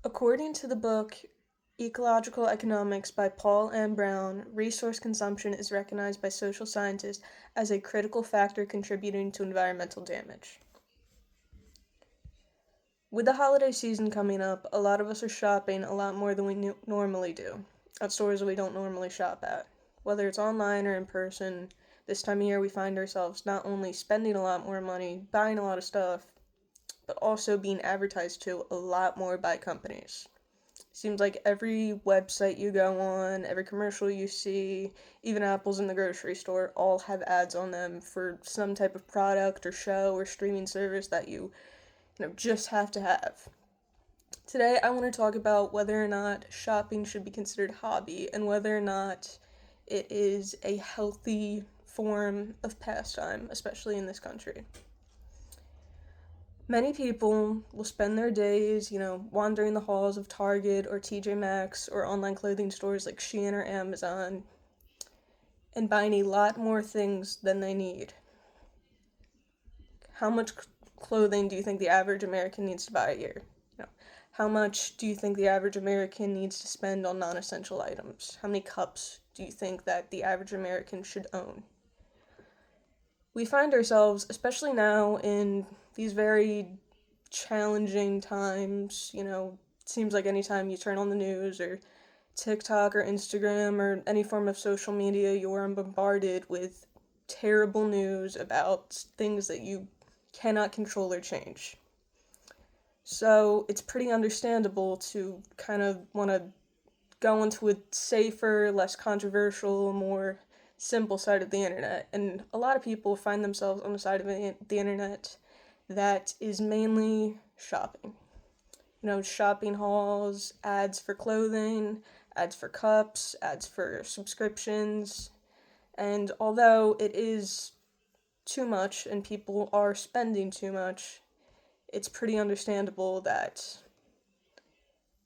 According to the book Ecological Economics by Paul M. Brown, resource consumption is recognized by social scientists as a critical factor contributing to environmental damage. With the holiday season coming up, a lot of us are shopping a lot more than we normally do at stores we don't normally shop at. Whether it's online or in person, this time of year we find ourselves not only spending a lot more money, buying a lot of stuff, but also being advertised to a lot more by companies. Seems like every website you go on, every commercial you see, even apples in the grocery store, all have ads on them for some type of product or show or streaming service that you just have to have. Today, I want to talk about whether or not shopping should be considered a hobby and whether or not it is a healthy form of pastime, especially in this country. Many people will spend their days, wandering the halls of Target or TJ Maxx or online clothing stores like Shein or Amazon and buying a lot more things than they need. How much clothing do you think the average American needs to buy a year? How much do you think the average American needs to spend on non-essential items? How many cups do you think that the average American should own? We find ourselves, especially now in these very challenging times, it seems like anytime you turn on the news or TikTok or Instagram or any form of social media, you're bombarded with terrible news about things that you cannot control or change. So it's pretty understandable to kind of want to go into a safer, less controversial, more simple side of the internet. And a lot of people find themselves on the side of the internet that is mainly shopping. Shopping hauls, ads for clothing, ads for cups, ads for subscriptions. And although it is too much and people are spending too much, it's pretty understandable that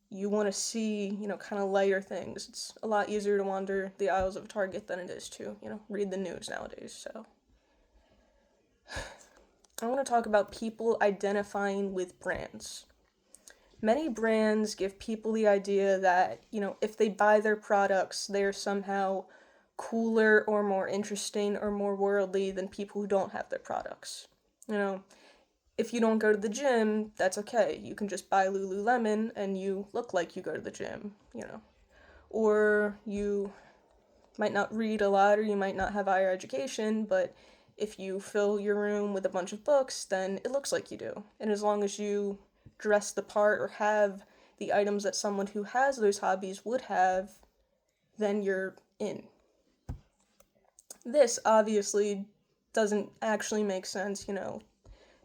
you want to see, kind of lighter things. It's a lot easier to wander the aisles of Target than it is to, read the news nowadays. So I want to talk about people identifying with brands. Many brands give people the idea that, if they buy their products, they're somehow cooler or more interesting or more worldly than people who don't have their products. If you don't go to the gym, that's okay. You can just buy Lululemon and you look like you go to the gym, Or you might not read a lot or you might not have higher education, but if you fill your room with a bunch of books, then it looks like you do. And as long as you dress the part or have the items that someone who has those hobbies would have, then you're in. This obviously doesn't actually make sense,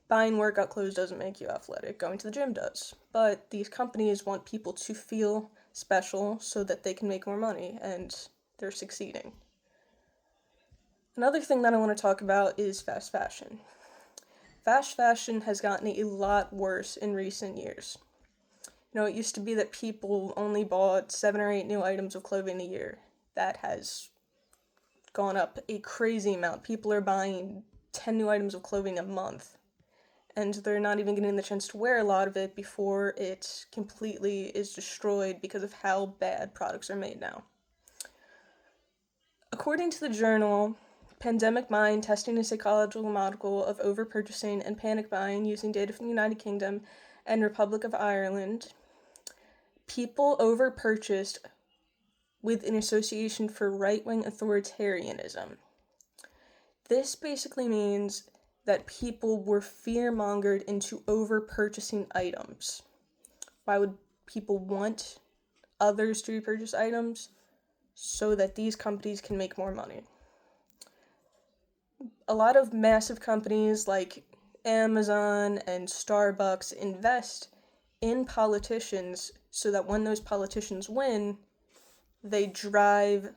Buying workout clothes doesn't make you athletic, going to the gym does. But these companies want people to feel special so that they can make more money, and they're succeeding. Another thing that I want to talk about is fast fashion. Fast fashion has gotten a lot worse in recent years. It used to be that people only bought 7 or 8 new items of clothing a year. That has gone up a crazy amount. People are buying 10 new items of clothing a month. And they're not even getting the chance to wear a lot of it before it completely is destroyed because of how bad products are made now. According to the journal Pandemic Mind, Testing a Psychological Model of Overpurchasing and Panic Buying using data from the United Kingdom and Republic of Ireland, people overpurchased with an association for right-wing authoritarianism. This basically means that people were fear-mongered into over-purchasing items. Why would people want others to repurchase items? So that these companies can make more money. A lot of massive companies like Amazon and Starbucks invest in politicians so that when those politicians win, they drive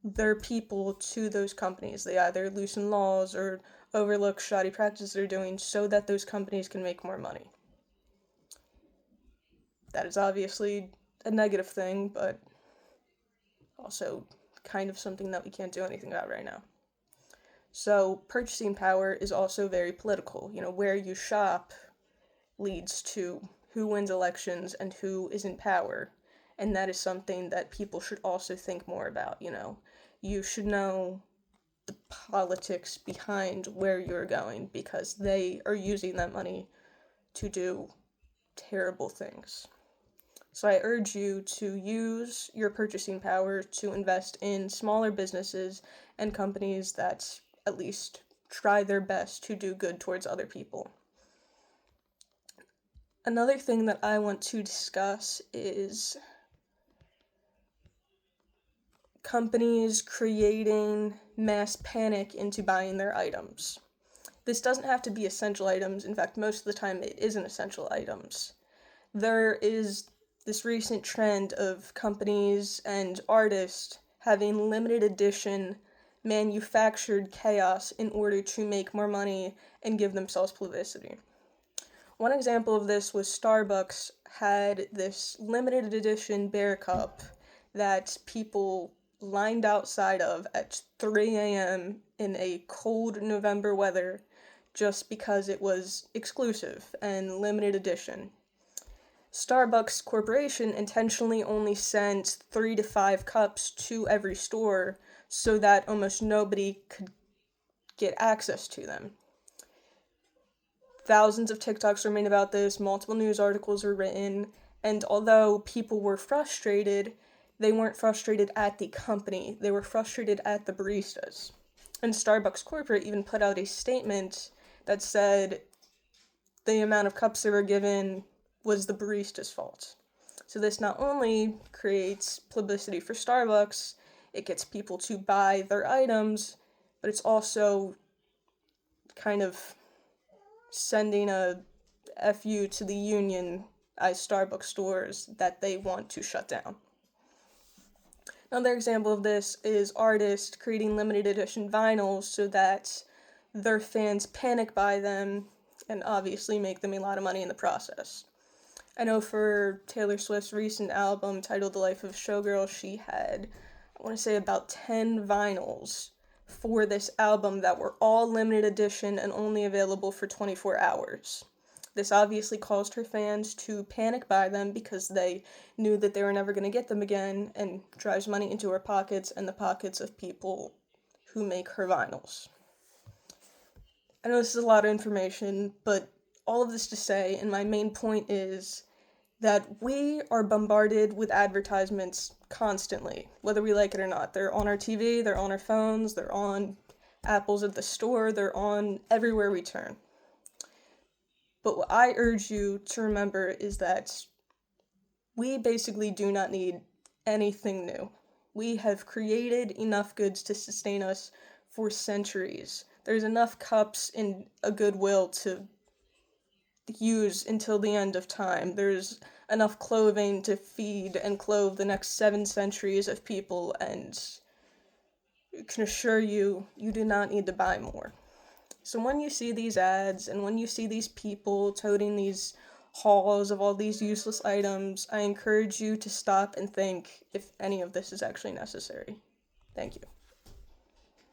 their people to those companies. They either loosen laws or overlook shoddy practices they're doing so that those companies can make more money. That is obviously a negative thing, but also kind of something that we can't do anything about right now. So purchasing power is also very political. Where you shop leads to who wins elections and who is in power. And that is something that people should also think more about, you know. You should know the politics behind where you're going because they are using that money to do terrible things. So I urge you to use your purchasing power to invest in smaller businesses and companies that at least try their best to do good towards other people. Another thing that I want to discuss is companies creating mass panic into buying their items. This doesn't have to be essential items. In fact, most of the time it isn't essential items. There is this recent trend of companies and artists having limited edition manufactured chaos in order to make more money and give themselves publicity. One example of this was Starbucks had this limited edition bear cup that people lined outside of at 3 a.m. in a cold November weather just because it was exclusive and limited edition. Starbucks Corporation intentionally only sent 3 to 5 cups to every store so that almost nobody could get access to them. Thousands of TikToks were made about this, multiple news articles were written, and although people were frustrated, they weren't frustrated at the company, they were frustrated at the baristas. And Starbucks Corporate even put out a statement that said the amount of cups they were given was the barista's fault. So this not only creates publicity for Starbucks, it gets people to buy their items, but it's also kind of sending a FU to the union as Starbucks stores that they want to shut down. Another example of this is artists creating limited edition vinyls so that their fans panic buy them and obviously make them a lot of money in the process. I know for Taylor Swift's recent album titled The Life of a Showgirl, she had, I want to say, about 10 vinyls for this album that were all limited edition and only available for 24 hours. This obviously caused her fans to panic buy them because they knew that they were never going to get them again and drives money into her pockets and the pockets of people who make her vinyls. I know this is a lot of information, but all of this to say, and my main point is that we are bombarded with advertisements constantly, whether we like it or not. They're on our TV, they're on our phones, they're on apples at the store, they're on everywhere we turn. But what I urge you to remember is that we basically do not need anything new. We have created enough goods to sustain us for centuries. There's enough cups in a Goodwill to use until the end of time. There's enough clothing to feed and clothe the next 7 centuries of people, and I can assure you, you do not need to buy more. So when you see these ads and when you see these people toting these hauls of all these useless items, I encourage you to stop and think if any of this is actually necessary. Thank you.